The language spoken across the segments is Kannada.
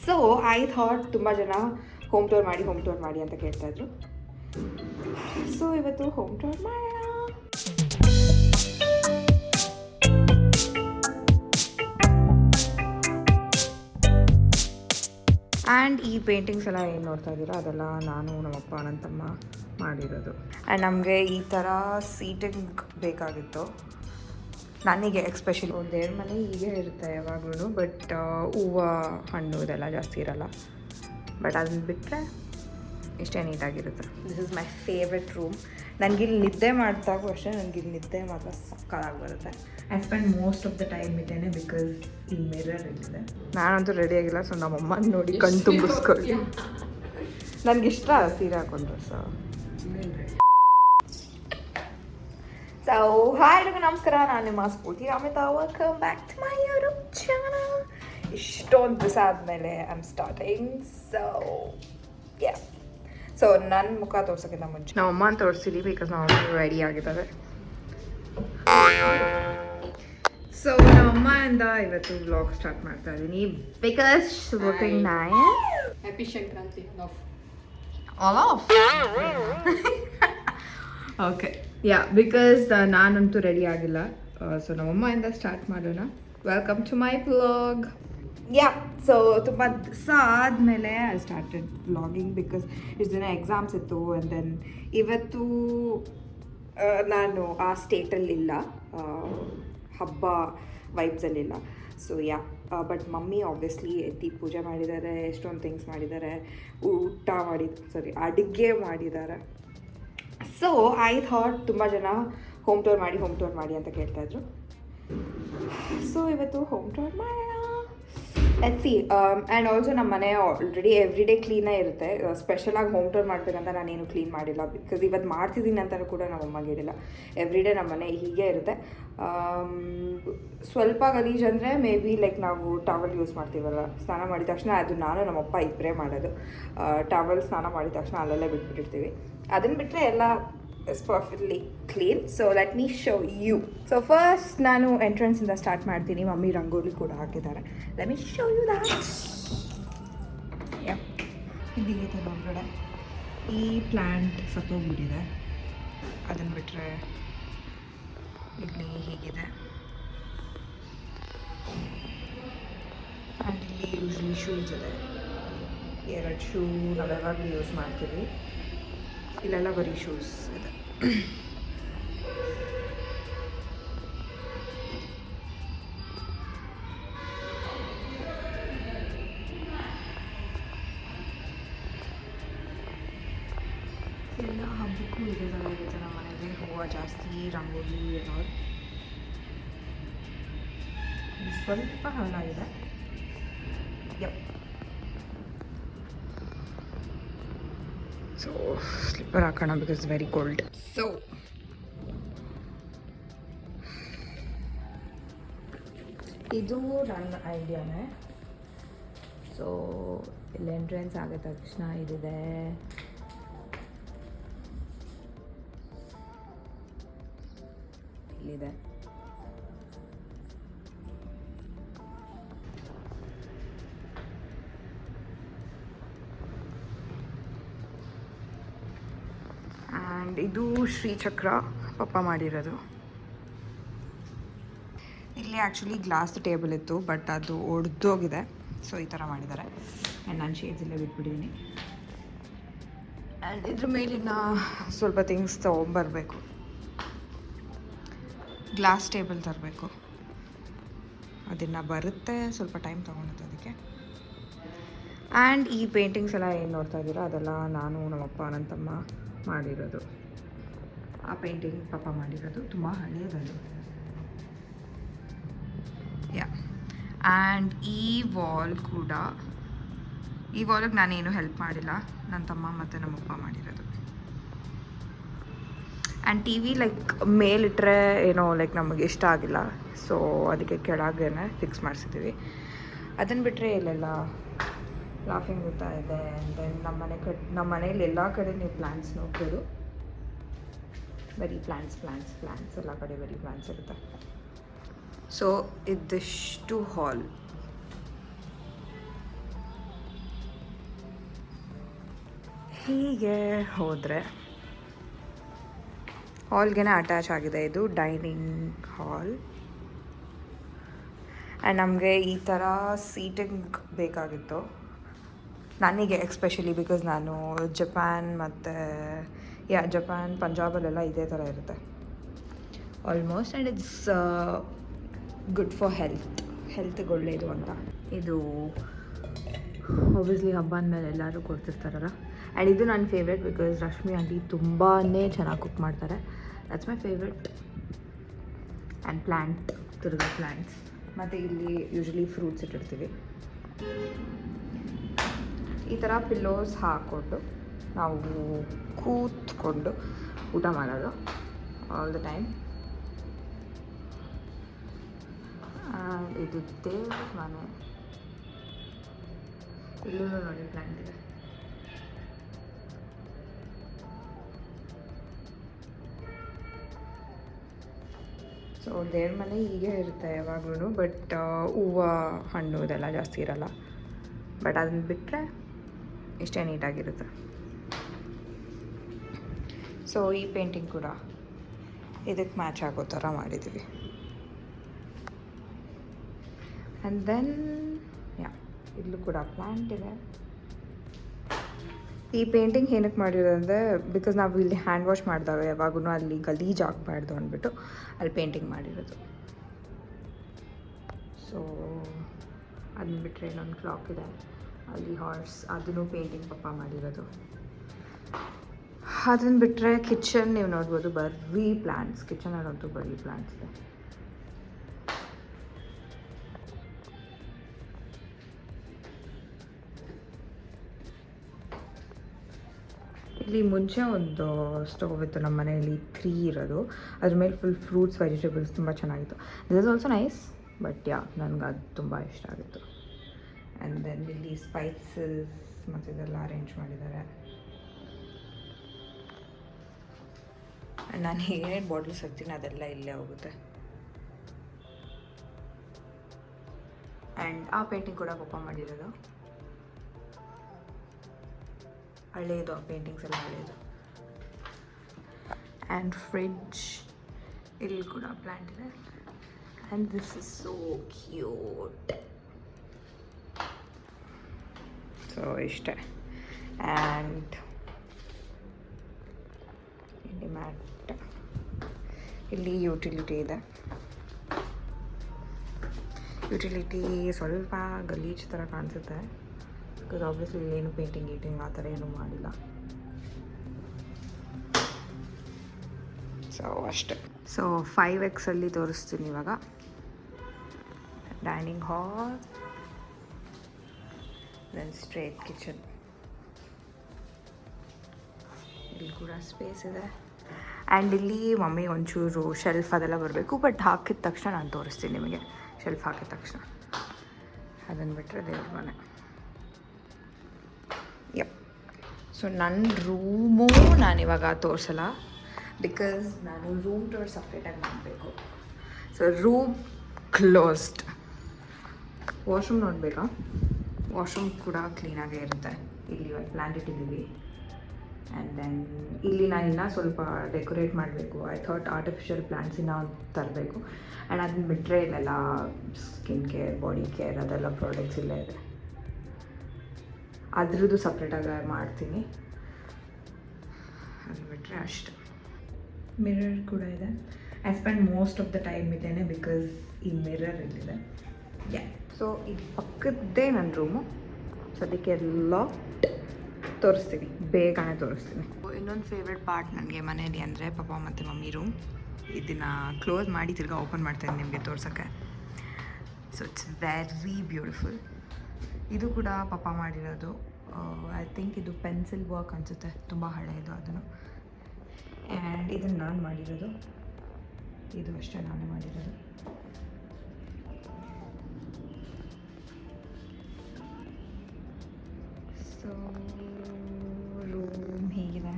ಸೊ ಐ ಥಾಟ್ ತುಂಬ ಜನ ಹೋಮ್ ಟೂರ್ ಮಾಡಿ ಅಂತ ಕೇಳ್ತಾಯಿದ್ರು. ಸೊ ಇವತ್ತು ಹೋಮ್ ಟೂರ್ ಮಾಡೋಣ. ಆ್ಯಂಡ್ ಈ ಪೇಂಟಿಂಗ್ಸ್ ಎಲ್ಲ ಏನು ನೋಡ್ತಾ ಇದ್ದೀರಾ ಅದೆಲ್ಲ ನಾನು ನಮ್ಮಪ್ಪ ನನ್ನ ತಮ್ಮ ಮಾಡಿರೋದು. ಆ್ಯಂಡ್ ನಮಗೆ ಈ ಥರ ಸೀಟಿಂಗ್ ಬೇಕಾಗಿತ್ತು ನನಗೆ ಎಕ್ಸ್ಪೆಷಲಿ. ದೇವ್ರ ಮನೆ ಹೀಗೆ ಇರುತ್ತೆ ಯಾವಾಗಲೂ, ಬಟ್ ಹೂವು ಹಣ್ಣು ಇದೆಲ್ಲ ಜಾಸ್ತಿ ಇರಲ್ಲ. ಬಟ್ ಅದನ್ನ ಬಿಟ್ಟರೆ ಇಷ್ಟೇ ನೀಟಾಗಿರುತ್ತೆ. This is my favourite room. ನನಗಿಲ್ಲಿ ನಿದ್ದೆ ಮಾಡ್ತಾಗೂ ಅಷ್ಟೇ, ನನಗಿಲ್ಲಿ ನಿದ್ದೆ ಮಾತ್ರ ಸಕ್ಕತ್ತಾಗಿ ಬರುತ್ತೆ. I spend most of the time ಇದ್ದೇನೆ ಬಿಕಾಸ್ ಈ ಮಿರರ್ ಇಲ್ಲಿದೆ. ನಾನಂತೂ ರೆಡಿ ಆಗಿಲ್ಲ, ಸೊ ನಮ್ಮಮ್ಮ ನೋಡಿ ಕಣ್ಣು ತುಂಬಿಸ್ಕೊಳ್ಳಿ. ನನಗಿಷ್ಟ ಸೀರೆ ಹಾಕೊಂಡ್ರೆ. ಸೊ ಹಾಯ್ ಎಲ್ಲರಿಗೂ ನಮಸ್ಕಾರ, ನಾನು ನಿಮ್ಮ Spoorthi Amita. Welcome back to my YouTube channel. ಇಷ್ಟೊಂದು ದಿವಸ ಆದಮೇಲೆ ಐ ಆಮ್ ಸ್ಟಾರ್ಟಿಂಗ್. ಸೊ ನನ್ನ ಮುಖ ತೋರ್ಸೋಕ್ಕಿಂತ ಮುಂಚೆ ನಮ್ಮಮ್ಮ ತೋರಿಸ್ತೀವಿ ಬಿಕಾಸ್ ನಾವು ರೆಡಿ ಆಗಿದ್ದಾರೆ. ಸೊ ನಮ್ಮಮ್ಮಿಂದ ಇವತ್ತು ವ್ಲಾಗ್ ಸ್ಟಾರ್ಟ್ ಮಾಡ್ತಾ ಇದ್ದೀನಿ because working nice. Happy Sankranti all of okay yeah, because ನಾನಂತೂ ರೆಡಿ ಆಗಿಲ್ಲ. ಸೊ ನಮ್ಮಮ್ಮಿಂದ ಸ್ಟಾರ್ಟ್ ಮಾಡೋಣ. Welcome to my vlog. Yeah, so ತುಂಬ ದಿವಸ ಆದಮೇಲೆ ಐ ಸ್ಟಾರ್ಟೆಡ್ ವ್ಲಾಗಿಂಗ್ ಬಿಕಾಸ್ ಇಷ್ಟು ದಿನ ಎಕ್ಸಾಮ್ಸ್ ಇತ್ತು. ಆ್ಯಂಡ್ ದೆನ್ ಇವತ್ತು ನಾನು ಆ ಸ್ಟೇಟಲ್ಲಿಲ್ಲ, ಹಬ್ಬ ವೈಬ್ಸಲ್ಲಿಲ್ಲ. So yeah, but mummy obviously ಎತ್ತಿ ಪೂಜೆ ಮಾಡಿದ್ದಾರೆ, ಎಷ್ಟೊಂದು ಥಿಂಗ್ಸ್ ಮಾಡಿದ್ದಾರೆ, ಅಡುಗೆ ಮಾಡಿದ್ದಾರೆ. ಸೊ ಐ ಥಾಟ್ ತುಂಬ ಜನ ಹೋಮ್ ಟೂರ್ ಮಾಡಿ ಅಂತ ಕೇಳ್ತಾಯಿದ್ರು. ಸೊ ಇವತ್ತು ಹೋಮ್ ಟೂರ್ ಮಾಡೋಣ. Let's see. ಆ್ಯಂಡ್ ಆಲ್ಸೋ ನಮ್ಮ ಮನೆ ಆಲ್ರೆಡಿ ಎವ್ರಿ ಡೇ ಕ್ಲೀನೇ ಇರುತ್ತೆ. ಸ್ಪೆಷಲಾಗಿ ಹೋಮ್ ಟೂರ್ ಮಾಡಬೇಕಂತ ನಾನೇನು ಕ್ಲೀನ್ ಮಾಡಿಲ್ಲ ಬಿಕಾಸ್ ಇವತ್ತು ಮಾಡ್ತಿದ್ದೀನಿ ಅಂತಲೂ ಕೂಡ ನಮ್ಮಮ್ಮಗೆ ಹೇಳಿಲ್ಲ. ಎವ್ರಿ ಡೇ ನಮ್ಮ ಮನೆ ಹೀಗೆ ಇರುತ್ತೆ. ಸ್ವಲ್ಪ ಗಲೀಜು ಅಂದರೆ ಮೇ ಬಿ ಲೈಕ್ ನಾವು ಟವಲ್ ಯೂಸ್ ಮಾಡ್ತೀವಲ್ಲ, ಸ್ನಾನ ಮಾಡಿದ ತಕ್ಷಣ ಅದು ನಾನು ನಮ್ಮಪ್ಪ ಇಬ್ಬರೇ ಮಾಡೋದು. ಟವಲ್ ಸ್ನಾನ ಮಾಡಿದ ತಕ್ಷಣ ಅಲ್ಲಲ್ಲೇ ಬಿಟ್ಬಿಟ್ಟಿರ್ತೀವಿ. ಅದನ್ನು ಬಿಟ್ಟರೆ ಎಲ್ಲ is perfectly clean. So let me show you. So first ನಾನು ಎಂಟ್ರೆನ್ಸಿಂದ ಸ್ಟಾರ್ಟ್ ಮಾಡ್ತೀನಿ. ಮಮ್ಮಿ ರಂಗೋಲಿ ಕೂಡ ಹಾಕಿದ್ದಾರೆ. Let me show you that. ಇದಿಗೆ ಹೊರಗಡೆ ಈ ಪ್ಲ್ಯಾಂಟ್ ಸತ್ತೋಗ್ಬಿಟ್ಟಿದೆ. ಅದನ್ನು ಬಿಟ್ಟರೆ ಇಲ್ಲಿ ಹೀಗಿದೆ. ಆ್ಯಂಡ್ ಇಲ್ಲಿ ಯೂಶ್ವಲಿ ಶೂಸ್ ಇದೆ. 2 ಶೂ ನಾವು ಯಾವಾಗಲೂ ಯೂಸ್ ಮಾಡ್ತೀವಿ. ಇಲ್ಲೆಲ್ಲ ಬರೀ ಶೂಸ್ ಇದೆ. ಎಲ್ಲ ಹಬ್ಬಕ್ಕೂ ಇದೇ ಥರ ಇರುತ್ತೆ ನಮ್ಮ ಮನೆಯಲ್ಲಿ. ಹೂವು ಜಾಸ್ತಿ, ರಂಗೋಲಿ ಏನೋ. ಸ್ವಲ್ಪ ಹಾಳಾಗಿದೆ. ಯಪ್. ಸೊ ಸ್ಲಿಪ್ಪರ್ ಹಾಕೋಣ ಬಿಕಾಸ್ ವೆರಿ ಕೋಲ್ಡ್. ಸೊ ಇದು ನನ್ನ ಐಡಿಯಾನೇ. ಸೊ ಇಲ್ಲಿ ಎಂಟ್ರೆನ್ಸ್ ಆಗಿದ ತಕ್ಷಣ ಇದಿದೆ. ಇಲ್ಲಿದೆ. ಆ್ಯಂಡ್ ಇದು ಶ್ರೀಚಕ್ರ ಪಪ್ಪ ಮಾಡಿರೋದು. ಇಲ್ಲಿ ಆ್ಯಕ್ಚುಲಿ ಗ್ಲಾಸ್ ಟೇಬಲ್ ಇತ್ತು, ಬಟ್ ಅದು ಒಡೆದೋಗಿದೆ. ಸೊ ಈ ಥರ ಮಾಡಿದ್ದಾರೆ. ಆ್ಯಂಡ್ ನಾನು ಶೇಡ್ಸ್ ಇಲ್ಲೇ ಬಿಟ್ಬಿಟ್ಟಿದ್ದೀನಿ. ಆ್ಯಂಡ್ ಇದ್ರ ಮೇಲಿನ ಸ್ವಲ್ಪ ಥಿಂಗ್ಸ್ ತೊಗೊಂಬರ್ಬೇಕು. ಗ್ಲಾಸ್ ಟೇಬಲ್ ತರಬೇಕು. ಅದನ್ನು ಬರುತ್ತೆ, ಸ್ವಲ್ಪ ಟೈಮ್ ತೊಗೊಂಡಿತ್ತು ಅದಕ್ಕೆ. ಆ್ಯಂಡ್ ಈ ಪೇಂಟಿಂಗ್ಸ್ ಎಲ್ಲ ಏನು ನೋಡ್ತಾ ಇದ್ದೀರಾ ಅದೆಲ್ಲ ನಾನು ನಮ್ಮಪ್ಪ ನನ್ನ ತಮ್ಮ ಮಾಡಿರೋದು. ಆ ಪೇಂಟಿಂಗ್ ಪಾಪ ಮಾಡಿರೋದು, ತುಂಬ ಹಳೆಯದದು. ಯಾ, ಆ್ಯಂಡ್ ಈ ವಾಲ್ಗೆ ನಾನೇನು ಹೆಲ್ಪ್ ಮಾಡಿಲ್ಲ, ನನ್ನ ತಮ್ಮ ಮತ್ತು ನಮ್ಮಪ್ಪ ಮಾಡಿರೋದು. ಆ್ಯಂಡ್ ಟಿ ವಿ ಲೈಕ್ ಮೇಲಿಟ್ಟರೆ ಏನೋ ಲೈಕ್ ನಮಗೆ ಇಷ್ಟ ಆಗಿಲ್ಲ, ಸೊ ಅದಕ್ಕೆ ಕೆಳಗೇನೆ ಫಿಕ್ಸ್ ಮಾಡಿಸಿದ್ದೀವಿ. ಅದನ್ನು ಬಿಟ್ಟರೆ ಇಲ್ಲೆಲ್ಲ ಲಾಫಿಂಗ್ ಗೊತ್ತಾ ಇದೆ. ದೆನ್ ನಮ್ಮ ಮನೇಲಿ ಎಲ್ಲ ಕಡೆ ನೀವು ಪ್ಲ್ಯಾಂಟ್ಸ್ ನೋಡ್ಬೋದು. ಬರೀ ಪ್ಲ್ಯಾಂಟ್ಸ್ ಎಲ್ಲ ಕಡೆ ಬರೀ ಪ್ಲ್ಯಾಂಟ್ಸ್ ಇರುತ್ತೆ. ಸೊ ಇದಿಷ್ಟು ಹಾಲ್. ಹೀಗೆ ಹೋದರೆ ಹಾಲ್ಗೆ ಅಟ್ಯಾಚ್ ಆಗಿದೆ. ಇದು ಡೈನಿಂಗ್ ಹಾಲ್. ಆ್ಯಂಡ್ ನಮಗೆ ಈ ಥರ ಸೀಟಿಂಗ್ ಬೇಕಾಗಿತ್ತು ನನಗೆ ಎಕ್ಸ್ಪೆಷಲಿ, ಬಿಕಾಸ್ ನಾನು ಜಪಾನ್ ಮತ್ತು ಜಪಾನ್ ಪಂಜಾಬಲ್ಲೆಲ್ಲ ಇದೇ ಥರ ಇರುತ್ತೆ almost. And it's good for ಹೆಲ್ತ್ಗೆ ಒಳ್ಳೆಯದು ಅಂತ. ಇದು ಒಬ್ವಿಯಸ್ಲಿ ಹಬ್ಬ ಅಂದಮೇಲೆ ಎಲ್ಲರೂ ಕೊಡ್ತಿರ್ತಾರಲ್ಲ. ಆ್ಯಂಡ್ ಇದು ನನ್ನ ಫೇವ್ರೆಟ್ ಬಿಕಾಸ್ ರಶ್ಮಿ ಆಂಟಿ ತುಂಬಾ ಚೆನ್ನಾಗಿ ಕುಕ್ ಮಾಡ್ತಾರೆ. That's my favourite. And plants ಮತ್ತು ಇಲ್ಲಿ ಯೂಶ್ವಲಿ ಫ್ರೂಟ್ಸ್ ಇಟ್ಟಿರ್ತೀವಿ. ಈ ಥರ ಪಿಲ್ಲೋಸ್ ಹಾಕ್ಕೊಂಡು ನಾವು ಕೂತ್ಕೊಂಡು ಊಟ ಮಾಡೋದು ಆಲ್ ದ ಟೈಮ್. ಇದು ದೇವ್ರ ಮನೆ. ಇಲ್ಲೂ ನೋಡಿ ಪ್ಲ್ಯಾಂಟ್ ಇದೆ. ಸೊ ದೇವ್ರ ಮನೆ ಹೀಗೆ ಇರುತ್ತೆ ಯಾವಾಗ್ಲೂ. ಬಟ್ ಹೂವು ಹಣ್ಣು ಇದೆಲ್ಲ ಜಾಸ್ತಿ ಇರಲ್ಲ. ಬಟ್ ಅದನ್ನ ಬಿಟ್ಟರೆ ಇಷ್ಟೇ ನೀಟಾಗಿರುತ್ತೆ. ಸೊ ಈ ಪೇಂಟಿಂಗ್ ಕೂಡ ಇದಕ್ಕೆ ಮ್ಯಾಚ್ ಆಗೋ ಥರ ಮಾಡಿದ್ದೀವಿ. ಆ್ಯಂಡ್ ದೆನ್ ಇಲ್ಲೂ ಕೂಡ ಪ್ಲ್ಯಾಂಟ್ ಇದೆ. ಈ ಪೇಂಟಿಂಗ್ ಏನಕ್ಕೆ ಮಾಡಿರೋದಂದರೆ ಬಿಕಾಸ್ ನಾವು ಇಲ್ಲಿ ಹ್ಯಾಂಡ್ ವಾಶ್ ಮಾಡಿದಾಗ ಯಾವಾಗೂ ಅಲ್ಲಿ ಗಲೀಜು ಆಗಬಾರ್ದು ಅಂದ್ಬಿಟ್ಟು ಅಲ್ಲಿ ಪೇಂಟಿಂಗ್ ಮಾಡಿರೋದು. ಸೊ ಅದನ್ನ ಬಿಟ್ಟರೆ ಇನ್ನೊಂದು ಕ್ಲಾಕ್ ಇದೆ ಅಲ್ಲಿ, ಹಾರ್ಸ್, ಅದನ್ನು ಪೇಂಟಿಂಗ್ ಪಪ್ಪ ಮಾಡಿರೋದು. ಅದನ್ನು ಬಿಟ್ಟರೆ ಕಿಚನ್ ನೀವು ನೋಡ್ಬೋದು, ಬರೀ ಪ್ಲ್ಯಾಂಟ್ಸ್. ಕಿಚನಲ್ಲಂತೂ ಬರೀ ಪ್ಲ್ಯಾಂಟ್ಸ್ ಇದೆ. ಇಲ್ಲಿ ಮುಂಚೆ ಒಂದು ಸ್ಟೋವ್ ಇತ್ತು ನಮ್ಮ ಮನೆಯಲ್ಲಿ, 3 ಇರೋದು. ಅದ್ರ ಮೇಲೆ ಫುಲ್ ಫ್ರೂಟ್ಸ್, ವೆಜಿಟೇಬಲ್ಸ್ ತುಂಬ ಚೆನ್ನಾಗಿತ್ತು. This is also nice. But ನನಗೆ ಅದು ತುಂಬ ಇಷ್ಟ ಆಗಿತ್ತು. ಆ್ಯಂಡ್ ದೆನ್ ಇಲ್ಲಿ ಸ್ಪೈಸಸ್ ಮತ್ತು ಇದೆಲ್ಲ ಅರೇಂಜ್ ಮಾಡಿದ್ದಾರೆ. ಆ್ಯಂಡ್ ನಾನು ಏನೇನು ಬಾಟ್ಲ್ಸ್ ಹಾಕ್ತೀನಿ ಅದೆಲ್ಲ ಇಲ್ಲೇ ಹೋಗುತ್ತೆ. ಆ್ಯಂಡ್ ಆ ಪೇಂಟಿಂಗ್ ಕೂಡ ಪಪ್ಪ ಮಾಡಿರೋದು. ಹಳೇದು, ಆ ಪೇಂಟಿಂಗ್ಸ್ ಎಲ್ಲ ಹಳೇದು. ಆ್ಯಂಡ್ ಫ್ರಿಡ್ಜ್, ಇಲ್ಲಿ ಕೂಡ ಪ್ಲ್ಯಾಂಟ್ ಇದೆ. And this is so cute. So ಇಷ್ಟೇ. ಆ್ಯಂಡ್ ಇಲ್ಲಿ ಮ್ಯಾಟ್, ಇಲ್ಲಿ ಯುಟಿಲಿಟಿ ಇದೆ. ಯುಟಿಲಿಟಿ ಸ್ವಲ್ಪ ಗಲೀಜು ಥರ ಕಾಣಿಸುತ್ತೆ ಬಿಕಾಸ್ ಆಬ್ವಿಯಸ್ಲಿ ಇಲ್ಲೇನು ಪೇಂಟಿಂಗ್ ಆ ಥರ ಏನೂ ಮಾಡಿಲ್ಲ. ಸೊ ಅಷ್ಟೇ. ಸೊ 5X ತೋರಿಸ್ತೀನಿ ಇವಾಗ. Dining hall, then straight kitchen. ಇಲ್ಲಿ ಕೂಡ ಸ್ಪೇಸ್ ಇದೆ. ಆ್ಯಂಡ್ ಇಲ್ಲಿ ಮಮ್ಮಿ ಒಂಚೂರು ಶೆಲ್ಫ್ ಅದೆಲ್ಲ ಬರಬೇಕು. ಬಟ್ ಹಾಕಿದ ತಕ್ಷಣ ನಾನು ತೋರಿಸ್ತೀನಿ ನಿಮಗೆ. ಶೆಲ್ಫ್ ಹಾಕಿದ ತಕ್ಷಣ ಅದನ್ನು ಬಿಟ್ಟರೆ ದೇವ್ರ ಮನೆ. ಸೊ ನನ್ನ ರೂಮು ನಾನಿವಾಗ ತೋರಿಸಲ್ಲ ಬಿಕಾಸ್ ನಾನು ರೂಮ್ ಟೂರ್ ಸಪ್ರೇಟಾಗಿ ಮಾಡಬೇಕು. So room closed. ವಾಶ್ರೂಮ್ ನೋಡಬೇಕಾ? ವಾಶ್ರೂಮ್ ಕೂಡ ಕ್ಲೀನಾಗೇ ಇರುತ್ತೆ. ಇಲ್ಲಿ ಒಂದು ಪ್ಲ್ಯಾಂಟ್ ಇಟ್ಟಿದ್ದೀವಿ. ಆ್ಯಂಡ್ ದೆನ್ ಇಲ್ಲಿ ನಾನಿನ್ನ ಸ್ವಲ್ಪ ಡೆಕೋರೇಟ್ ಮಾಡಬೇಕು. ಐ ಥಾಟ್ ಆರ್ಟಿಫಿಷಿಯಲ್ ಪ್ಲ್ಯಾಂಟ್ಸ್ ಇನ್ನೂ ತರಬೇಕು. ಆ್ಯಂಡ್ ಅದನ್ನ ಬಿಟ್ಟರೆ ಇಲ್ಲೆಲ್ಲ ಸ್ಕಿನ್ ಕೇರ್, ಬಾಡಿ ಕೇರ್ ಅದೆಲ್ಲ ಪ್ರಾಡಕ್ಟ್ಸ್ ಇಲ್ಲೇ ಇದೆ. ಅದ್ರದ್ದು ಸಪ್ರೇಟಾಗಿ ಮಾಡ್ತೀನಿ. ಅದು ಬಿಟ್ಟರೆ ಅಷ್ಟು. ಮಿರರ್ ಕೂಡ ಇದೆ. I spend most of the time ಇದ್ದೇನೆ ಬಿಕಾಸ್ ಈ ಮಿರರ್ ಇಲ್ಲಿದೆ. ಸೊ ಇದು ಪಕ್ಕದ್ದೇ ನನ್ನ ರೂಮು. ಸದ್ಯಕ್ಕೆ ಎಲ್ಲ ತೋರಿಸ್ತೀನಿ, ಬೇಗನೆ ತೋರಿಸ್ತೀನಿ. ಇನ್ನೊಂದು ಫೇವ್ರೆಟ್ ಪಾರ್ಟ್ ನನಗೆ ಮನೇಲಿ ಅಂದರೆ ಪಪ್ಪ ಮತ್ತು ಮಮ್ಮಿ ರೂಮ್. ಇದನ್ನು ಕ್ಲೋಸ್ ಮಾಡಿ ತಿರ್ಗಾ ಓಪನ್ ಮಾಡ್ತಾಯಿದ್ದೀನಿ ನಿಮಗೆ ತೋರ್ಸೋಕ್ಕೆ. So it's very beautiful. ಇದು ಕೂಡ ಪಪ್ಪ ಮಾಡಿರೋದು. ಐ ಥಿಂಕ್ ಇದು ಪೆನ್ಸಿಲ್ ವರ್ಕ್ ಅನಿಸುತ್ತೆ, ತುಂಬ ಹಳೆಯದು ಅದನ್ನು. ಆ್ಯಂಡ್ ಇದನ್ನು ನಾನು ಮಾಡಿರೋದು. ಇದು ಅಷ್ಟೇ ನಾನೇ ಮಾಡಿರೋದು. ಸೊ ರೂಮ್ ಹೀಗಿದೆ.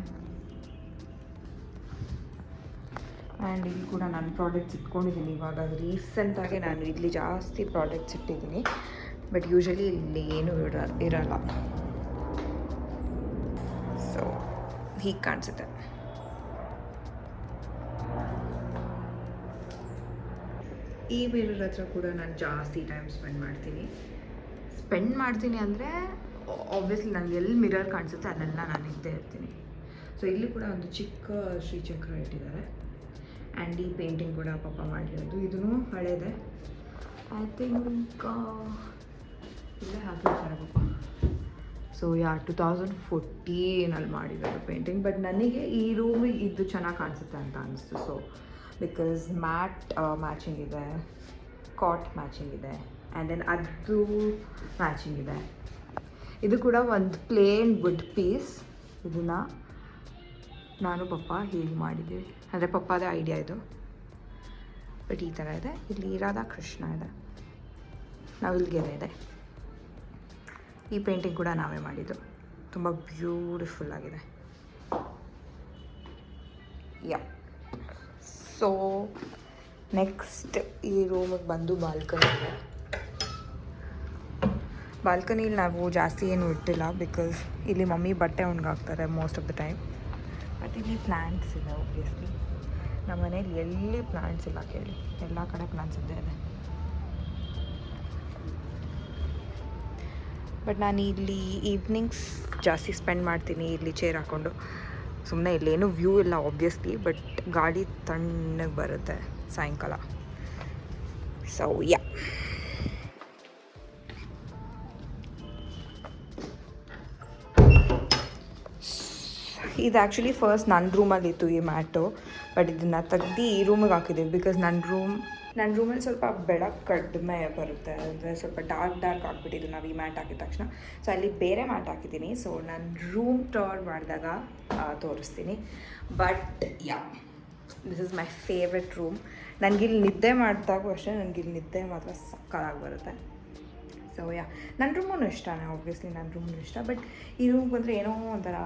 ಆ್ಯಂಡ್ ಇಲ್ಲಿ ಕೂಡ ನಾನು ಪ್ರಾಡಕ್ಟ್ಸ್ ಇಟ್ಕೊಂಡಿದ್ದೀನಿ. ಇವಾಗ ರೀಸೆಂಟಾಗಿ ನಾನು ಇಲ್ಲಿ ಜಾಸ್ತಿ ಪ್ರಾಡಕ್ಟ್ಸ್ ಇಟ್ಟಿದ್ದೀನಿ. ಬಟ್ ಯೂಶ್ವಲಿ ಇಲ್ಲಿ ಏನೂ ಇರಲ್ಲ. ಸೊ ಸೊ ಹೀಗೆ ಕಾಣಿಸುತ್ತೆ. ಈ ಮಿರರ್ ಹತ್ರ ಕೂಡ ನಾನು ಜಾಸ್ತಿ ಟೈಮ್ ಸ್ಪೆಂಡ್ ಮಾಡ್ತೀನಿ ಅಂದರೆ ಆಬ್ವಿಯಸ್ಲಿ ನನಗೆ ಎಲ್ಲಿ ಮಿರರ್ ಕಾಣಿಸುತ್ತೆ ಅಲ್ಲೆಲ್ಲ ನಾನು ಇದ್ದೇ ಇರ್ತೀನಿ. ಸೊ ಇಲ್ಲಿ ಕೂಡ ಒಂದು ಚಿಕ್ಕ ಶ್ರೀಚಕ್ರ ಇಟ್ಟಿದ್ದಾರೆ. ಆ್ಯಂಡ್ ಈ ಪೇಂಟಿಂಗ್ ಕೂಡ ಪಾಪ ಮಾಡಿರೋದು. ಇದೂ ಹಳೇದೆ. ಐ ಥಿಂಕ್ ಇಲ್ಲೇ ಹಾಕಿರ್ತಾರೆ ಪಾಪ. ಸೊ 2014 ಮಾಡಿರೋದು ಪೇಂಟಿಂಗ್. ಬಟ್ ನನಗೆ ಈ ರೂಮಿಗೆ ಇದು ಚೆನ್ನಾಗಿ ಕಾಣಿಸುತ್ತೆ ಅಂತ ಅನಿಸ್ತು. ಸೊ ಬಿಕಾಸ್ ಮ್ಯಾಚಿಂಗ್ ಇದೆ, ಕಾಟ್ ಮ್ಯಾಚಿಂಗ್ ಇದೆ, ಆ್ಯಂಡ್ ದೆನ್ ಅದು ಮ್ಯಾಚಿಂಗ್ ಇದೆ. ಇದು ಕೂಡ ಒಂದು ಪ್ಲೇನ್ ವುಡ್ ಪೀಸ್. ಇದನ್ನು ನಾನು ಪಪ್ಪ ಹೀಗೆ ಮಾಡಿದ್ದೀವಿ, ಅಂದರೆ ಪಪ್ಪಾದ ಐಡಿಯಾ ಇದು. ಬಟ್ ಈ ಥರ ಇದೆ. ಇಲ್ಲಿ ರಾಧಾಕೃಷ್ಣ ಇದೆ, ನವಿಲ್ಗೆರೆ ಇದೆ. ಈ ಪೇಂಟಿಂಗ್ ಕೂಡ ನಾವೇ ಮಾಡಿದ್ದು, ತುಂಬ ಬ್ಯೂಟಿಫುಲ್ ಆಗಿದೆ. ಯಾ ಸೊ ನೆಕ್ಸ್ಟ್ ಈ ರೂಮಿಗೆ ಬಂದು ಬಾಲ್ಕನಿ ಇದೆ. ಬಾಲ್ಕನಿಲಿ ನಾವು ಜಾಸ್ತಿ ಏನು ಇಟ್ಟಿಲ್ಲ, ಬಿಕಾಸ್ ಇಲ್ಲಿ ಮಮ್ಮಿ ಬಟ್ಟೆ ಒಣಗಾಕ್ತಾರೆ most of the time. But ಇಲ್ಲಿ ಪ್ಲ್ಯಾಂಟ್ಸ್ ಇದೆ. ಒಬ್ವಿಯಸ್ಲಿ ನಮ್ಮ ಮನೇಲಿ ಎಲ್ಲಿ ಪ್ಲ್ಯಾಂಟ್ಸ್ ಇಲ್ಲ ಕೇಳಿ, ಎಲ್ಲ ಕಡೆ ಪ್ಲ್ಯಾಂಟ್ಸ್ ಇದ್ದೇ ಇದೆ. ಬಟ್ ನಾನು ಇಲ್ಲಿ ಈವ್ನಿಂಗ್ಸ್ ಜಾಸ್ತಿ ಸ್ಪೆಂಡ್ ಮಾಡ್ತೀನಿ ಇಲ್ಲಿ ಚೇರ್ ಹಾಕ್ಕೊಂಡು. ಸುಮ್ಮನೆ ಇಲ್ಲೇನು ವ್ಯೂ ಇಲ್ಲ ಆಬ್ವಿಯಸ್ಲಿ, ಬಟ್ ಗಾಡಿ ತಣ್ಣಗೆ ಬರುತ್ತೆ ಸಾಯಂಕಾಲ. ಸೊ ಯಾ ಇದು ಆ್ಯಕ್ಚುಲಿ ಫಸ್ಟ್ ನನ್ನ ರೂಮಲ್ಲಿತ್ತು ಈ ಮ್ಯಾಟು. ಬಟ್ ಇದನ್ನು ತೆಗ್ದು ಈ ರೂಮಿಗೆ ಹಾಕಿದ್ದೀವಿ, ಬಿಕಾಸ್ ನನ್ನ ರೂಮಲ್ಲಿ ಸ್ವಲ್ಪ ಬೆಳಕು ಕಡಿಮೆ ಬರುತ್ತೆ, ಅಂದರೆ ಸ್ವಲ್ಪ ಡಾರ್ಕ್ ಆಗಿಬಿಟ್ಟಿದ್ದು ನಾವು ಈ ಮ್ಯಾಟ್ ಹಾಕಿದ ತಕ್ಷಣ. ಸೊ ಅಲ್ಲಿ ಬೇರೆ ಮ್ಯಾಟ್ ಹಾಕಿದ್ದೀನಿ. ಸೊ ನಾನು ರೂಮ್ ಟೂರ್ ಮಾಡಿದಾಗ ತೋರಿಸ್ತೀನಿ. But yeah this is my favourite room. ನನಗಿಲ್ಲಿ ನಿದ್ದೆ ಮಾಡಿದಾಗೂ ಅಷ್ಟೇ, ನನಗಿಲ್ಲಿ ನಿದ್ದೆ ಮಾತ್ರ ಸಕ್ಕತ್ತಾಗಿ ಬರುತ್ತೆ. ಸೊ ಯಾ ನನ್ನ ರೂಮೂ ಇಷ್ಟನೇ, ಆಬ್ವಿಯಸ್ಲಿ ನನ್ನ ರೂಮೂ ಇಷ್ಟ. ಬಟ್ ಈ ರೂಮ್ಗೆ ಬಂದರೆ ಏನೋ ಒಂಥರ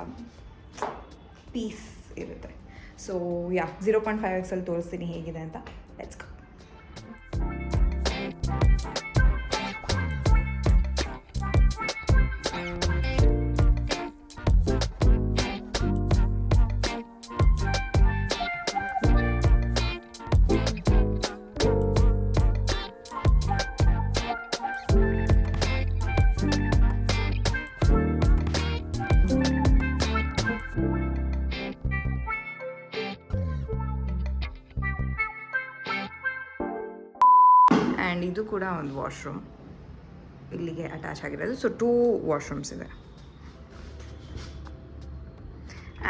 ಪೀಸ್ ಇರುತ್ತೆ. ಸೊ ಯಾ 0.5x ಅಲ್ಲಿ ತೋರಿಸ್ತೀನಿ ಹೇಗಿದೆ ಅಂತ. Let's go. ಆ್ಯಂಡ್ ಇದು ಕೂಡ ಒಂದು ವಾಶ್ರೂಮ್ ಇಲ್ಲಿಗೆ ಅಟ್ಯಾಚ್ ಆಗಿರೋದು. ಸೊ 2 ವಾಶ್ರೂಮ್ಸ್ ಇದೆ.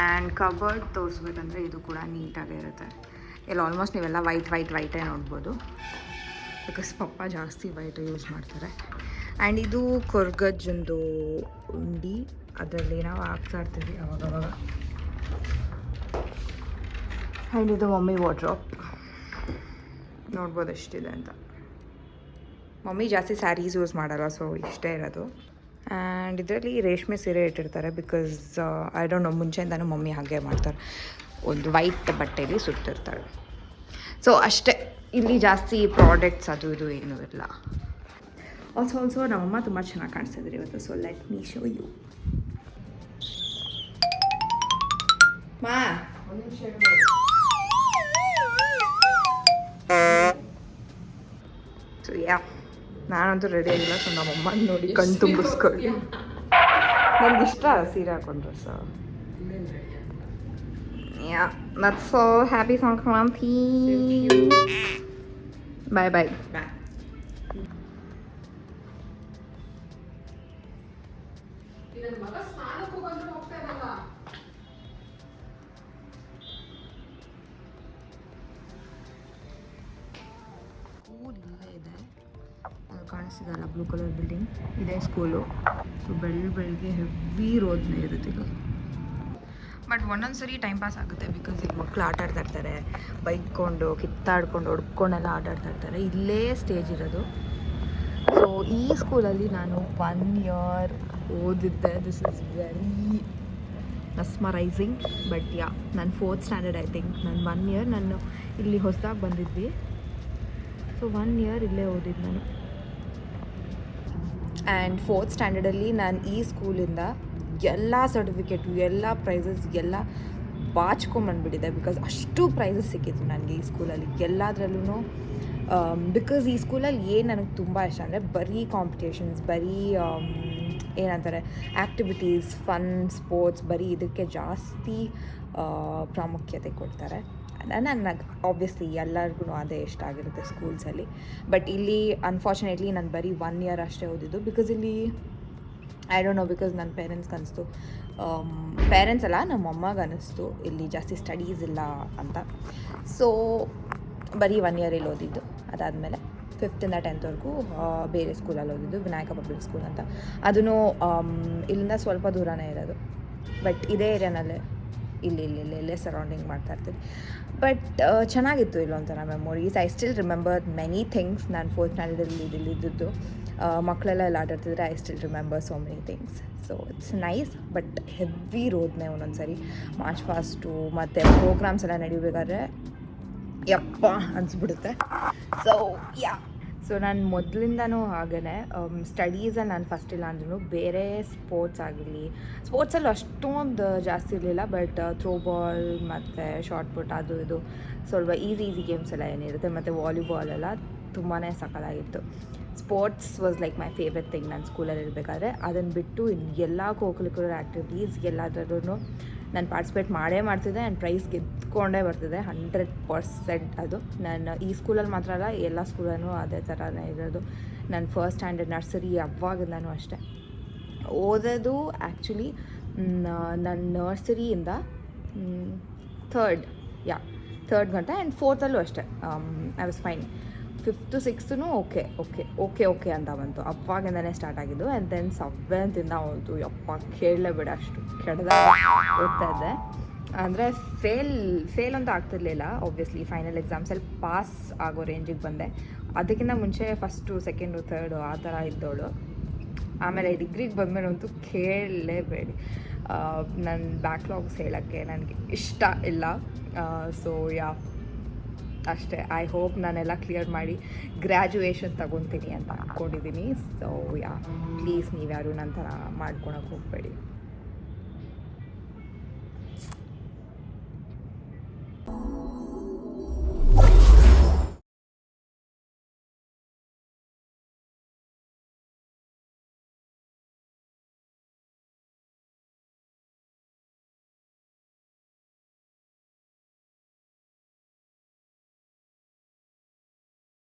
ಆ್ಯಂಡ್ ಕಬರ್ಡ್ ತೋರಿಸ್ಬೇಕಂದ್ರೆ ಇದು ಕೂಡ ನೀಟಾಗೇ ಇರುತ್ತೆ. ಇಲ್ಲಿ ಆಲ್ಮೋಸ್ಟ್ ನೀವೆಲ್ಲ ವೈಟೇ ನೋಡ್ಬೋದು, ಬಿಕಾಸ್ ಪಪ್ಪ ಜಾಸ್ತಿ ವೈಟ್ ಯೂಸ್ ಮಾಡ್ತಾರೆ. ಆ್ಯಂಡ್ ಇದು ಕೊರ್ಗಜ್ಜಂದು ಉಂಡಿ, ಅದರಲ್ಲಿ ನಾವು ಹಾಕ್ತಾ ಇರ್ತೀವಿ ಅವಾಗವಾಗ. ಆ್ಯಂಡ್ ಇದು ಮಮ್ಮಿ ವಾರ್ಡ್ರೋಬ್, ನೋಡ್ಬೋದು ಎಷ್ಟಿದೆ ಅಂತ. ಮಮ್ಮಿ ಜಾಸ್ತಿ ಸ್ಯಾರೀಸ್ ಯೂಸ್ ಮಾಡಲ್ಲ, ಸೊ ಇಷ್ಟೇ ಇರೋದು. ಆ್ಯಂಡ್ ಇದರಲ್ಲಿ ರೇಷ್ಮೆ ಸೀರೆ ಇಟ್ಟಿರ್ತಾರೆ, ಬಿಕಾಸ್ ಐ ಡೋಂಟ್ ನೋ, ಮುಂಚೆಯಿಂದನೂ ಮಮ್ಮಿ ಹಾಗೆ ಮಾಡ್ತಾರೆ, ಒಂದು ವೈಟ್ ಬಟ್ಟೆಯಲ್ಲಿ ಸುತ್ತಿರ್ತಾಳೆ. ಸೊ ಅಷ್ಟೇ, ಇಲ್ಲಿ ಜಾಸ್ತಿ ಪ್ರಾಡಕ್ಟ್ಸ್ ಅದು ಇದು ಏನೂ ಇಲ್ಲ. ಆಲ್ಸೋ ನಮ್ಮಮ್ಮ ತುಂಬ ಚೆನ್ನಾಗಿ ಕಾಣಿಸ್ತಿದ್ರು ಇವತ್ತು. So let me show you. ಮಾ ಸೊ ಯಾ ನಾನಂತೂ ರೆಡಿ ಆಗಿಲ್ಲ. ಸೊ ನಮ್ಮಮ್ಮ ನೋಡಿ ಕಣ್ ತುಂಬಿಸ್ಕೊಳ್ಳಿ. ನನಗೆ ಇಷ್ಟ ಸೀರೆ ಹಾಕೊಂಡ್ರೆ. So yeah that's so happy Sankranti. Bye bye. School ಇಲ್ಲೇ ಇದೆ, ಅದು ಕಾಣಿಸ್ತಿದಲ್ಲ ಬ್ಲೂ ಕಲರ್ ಬಿಲ್ಡಿಂಗ್, ಇದೇ ಸ್ಕೂಲು. ಸೊ ಬೆಳಗ್ಗೆ ಹೆವಿ ರೋದನೆ ಇರುತ್ತೆ ಈಗ. ಬಟ್ ಒಂದೊಂದು ಸರಿ ಟೈಮ್ ಪಾಸ್ ಆಗುತ್ತೆ, ಬಿಕಾಸ್ ಈಗ ಮಕ್ಕಳು ಆಟ ಆಡ್ತಾ ಇರ್ತಾರೆ, ಬೈಕ್ಕೊಂಡು ಕಿತ್ತಾಡ್ಕೊಂಡು ಹೊಡ್ಕೊಂಡೆಲ್ಲ ಆಟ ಆಡ್ತಾ ಇರ್ತಾರೆ. ಇಲ್ಲೇ ಸ್ಟೇಜ್ ಇರೋದು. ಸೊ ಈ ಸ್ಕೂಲಲ್ಲಿ ನಾನು 1 year ಓದಿದ್ದೆ. This is very mesmerising. But yeah ನಾನು 4th standard ಐ ಥಿಂಕ್. ನಾನು 1 year ನಾನು ಇಲ್ಲಿ ಹೊಸದಾಗಿ ಬಂದಿದ್ವಿ. ಸೊ 1 year ಇಲ್ಲೇ ಓದಿದ್ದು ನಾನು. ಆ್ಯಂಡ್ 4th standardಲ್ಲಿ ನಾನು ಈ ಸ್ಕೂಲಿಂದ ಎಲ್ಲ ಸರ್ಟಿಫಿಕೇಟು ಎಲ್ಲ ಪ್ರೈಸಸ್ ಎಲ್ಲ ಬಾಚ್ಕೊಂಬಂದ್ಬಿಟ್ಟಿದೆ. ಬಿಕಾಸ್ ಅಷ್ಟು ಪ್ರೈಸಸ್ ಸಿಕ್ಕಿತ್ತು ನನಗೆ ಈ ಸ್ಕೂಲಲ್ಲಿ ಎಲ್ಲದರಲ್ಲೂ. ಬಿಕಾಸ್ ಈ ಸ್ಕೂಲಲ್ಲಿ ಏನು ನನಗೆ ತುಂಬ ಇಷ್ಟ ಅಂದರೆ ಬರೀ ಕಾಂಪಿಟೇಷನ್ಸ್, ಬರೀ ಏನಂತಾರೆ ಆ್ಯಕ್ಟಿವಿಟೀಸ್, ಫನ್, ಸ್ಪೋರ್ಟ್ಸ್, ಬರೀ ಇದಕ್ಕೆ ಜಾಸ್ತಿ ಪ್ರಾಮುಖ್ಯತೆ ಕೊಡ್ತಾರೆ. ನನಗೆ ಆಬ್ವಿಯಸ್ಲಿ ಎಲ್ಲರಿಗೂ ಅದೇ ಇಷ್ಟ ಆಗಿರುತ್ತೆ ಸ್ಕೂಲ್ಸಲ್ಲಿ. ಬಟ್ ಇಲ್ಲಿ ಅನ್ಫಾರ್ಚುನೇಟ್ಲಿ ನಾನು ಬರೀ 1 ಇಯರ್ ಅಷ್ಟೇ ಓದಿದ್ದು. ಬಿಕಾಸ್ ಇಲ್ಲಿ ಐ ಡೋಂಟ್ ನೋ, ಬಿಕಾಸ್ ನನ್ನ ಪೇರೆಂಟ್ಸ್ಗೆ ಅನಿಸ್ತು, ಪೇರೆಂಟ್ಸ್ ಅಲ್ಲ ನಮ್ಮ ಅಮ್ಮಗೆ ಅನ್ನಿಸ್ತು ಇಲ್ಲಿ ಜಾಸ್ತಿ ಸ್ಟಡೀಸ್ ಇಲ್ಲ ಅಂತ. ಸೊ ಬರೀ 1 ಇಯರ್ ಇಲ್ಲಿ ಓದಿದ್ದು. ಅದಾದಮೇಲೆ 5th ಇಂದ 10th ವರೆಗೂ ಬೇರೆ ಸ್ಕೂಲಲ್ಲಿ ಓದಿದ್ದು, ವಿನಾಯಕ ಪಬ್ಲಿಕ್ ಸ್ಕೂಲ್ ಅಂತ. ಅದೂ ಇಲ್ಲಿಂದ ಸ್ವಲ್ಪ ದೂರನೇ ಇರೋದು. ಬಟ್ ಇದೇ ಏರಿಯಾನಲ್ಲೇ ಇಲ್ಲೇ ಸರೌಂಡಿಂಗ್ ಮಾಡ್ತಾಯಿರ್ತೀವಿ. ಬಟ್ ಚೆನ್ನಾಗಿತ್ತು ಇಲ್ಲೊಂಥರ memories. I still remember many things. ನಾನು 4th ಸ್ಟ್ಯಾಂಡರ್ಡಲ್ಲಿ ಇದ್ದಿದ್ದು ಮಕ್ಕಳೆಲ್ಲ ಆಟಾಡ್ತಿದ್ರೆ I still remember so many things. So it's nice. But heavy ರೋದ್ನೆ ಒಂದೊಂದು ಸರಿ ಮಾರ್ಚ್ ಫಾಸ್ಟು ಮತ್ತು ಪ್ರೋಗ್ರಾಮ್ಸ್ ಎಲ್ಲ ನಡಿಬೇಕಾದ್ರೆ ಯಪ್ಪ ಅನಿಸ್ಬಿಡುತ್ತೆ. ಸೊ ಸೊ ನಾನು ಮೊದಲಿಂದನೂ ಹಾಗೇ ಸ್ಟಡೀಸಲ್ಲಿ ನಾನು ಫಸ್ಟ್ ಇಲ್ಲ ಅಂದ್ರೂ ಬೇರೆ ಸ್ಪೋರ್ಟ್ಸ್ ಆಗಿರಲಿ, ಸ್ಪೋರ್ಟ್ಸಲ್ಲೂ ಅಷ್ಟೊಂದು ಜಾಸ್ತಿ ಇರಲಿಲ್ಲ. ಬಟ್ ಥ್ರೋಬಾಲ್ ಮತ್ತು ಶಾರ್ಟ್ ಪುಟ್ ಅದು ಇದು ಸ್ವಲ್ಪ ಈಸಿ ಗೇಮ್ಸ್ ಎಲ್ಲ ಏನಿರುತ್ತೆ, ಮತ್ತು ವಾಲಿಬಾಲೆಲ್ಲ ತುಂಬಾ ಸಕ್ಕತ್ತಾಗಿತ್ತು. Sports was like my favourite thing ನಾನು ಸ್ಕೂಲಲ್ಲಿ ಇರಬೇಕಾದ್ರೆ. ಅದನ್ನು ಬಿಟ್ಟು ಎಲ್ಲ ಕೋಕುಲಿಕ್ಯುಲರ್ ಆ್ಯಕ್ಟಿವಿಟೀಸ್ ಎಲ್ಲದರಲ್ಲೂ ನಾನು ಪಾರ್ಟಿಸಿಪೇಟ್ ಮಾಡ್ತಿದ್ದೆ. ಆ್ಯಂಡ್ ಪ್ರೈಸ್ ಗೆದ್ದುಕೊಂಡೇ ಬರ್ತಿದ್ದೆ 100%. ಅದು ನಾನು ಈ ಸ್ಕೂಲಲ್ಲಿ ಮಾತ್ರ ಅಲ್ಲ, ಎಲ್ಲ ಸ್ಕೂಲಲ್ಲೂ ಅದೇ ಥರನೇ ಇರೋದು. ನಾನು 1st ಸ್ಟ್ಯಾಂಡರ್ಡ್ ನರ್ಸರಿ ಅವಾಗಿಂದನೂ ಅಷ್ಟೇ ಓದೋದು. ಆ್ಯಕ್ಚುಲಿ ನನ್ನ ನರ್ಸರಿಯಿಂದ 3rd ಗಂಟ. ಆ್ಯಂಡ್ 4thಲ್ಲೂ ಅಷ್ಟೇ ಐ ವಾಸ್ ಫೈನ್. 5th 6thನೂ ಓಕೆ ಅಂತ ಬಂತು. ಅವಾಗಿಂದನೇ ಸ್ಟಾರ್ಟ್ ಆಗಿದ್ದು. ಆ್ಯಂಡ್ ದೆನ್ 7th ಇಂದ ಹೋಯ್ತು. ಯಪ್ಪ ಕೇಳಲೇಬೇಡ, ಅಷ್ಟು ಕೆಡ್ದಾಗ ಓದ್ತಾ ಇದ್ದೆ. ಅಂದರೆ ಫೇಲ್ ಅಂತ ಆಗ್ತಿರ್ಲಿಲ್ಲ. ಆಬ್ವಿಯಸ್ಲಿ ಫೈನಲ್ ಎಕ್ಸಾಮ್ಸಲ್ಲಿ ಪಾಸ್ ಆಗೋ ರೇಂಜಿಗೆ ಬಂದೆ. ಅದಕ್ಕಿಂತ ಮುಂಚೆ 1st 2nd 3rd ಆ ಥರ ಇದ್ದವಳು. ಆಮೇಲೆ ಡಿಗ್ರಿಗೆ ಬಂದಮೇಲೆ ಅಂತೂ ಕೇಳಲೇಬೇಡಿ. ನನ್ನ ಬ್ಯಾಕ್ಲಾಗ್ಸ್ ಹೇಳೋಕ್ಕೆ ನನಗೆ ಇಷ್ಟ ಇಲ್ಲ. ಸೊ ಅಷ್ಟೇ. ಐ ಹೋಪ್ ನಾನೆಲ್ಲ ಕ್ಲಿಯರ್ ಮಾಡಿ ಗ್ರ್ಯಾಜುಯೇಷನ್ ತಗೊತೀನಿ ಅಂತ ಅಂದ್ಕೊಂಡಿದ್ದೀನಿ. ಸೊ ಪ್ಲೀಸ್ ನೀವ್ಯಾರು ನನ್ನ ಥರ ಮಾಡ್ಕೊಳಕ್ಕೆ ಹೋಗಬೇಡಿ.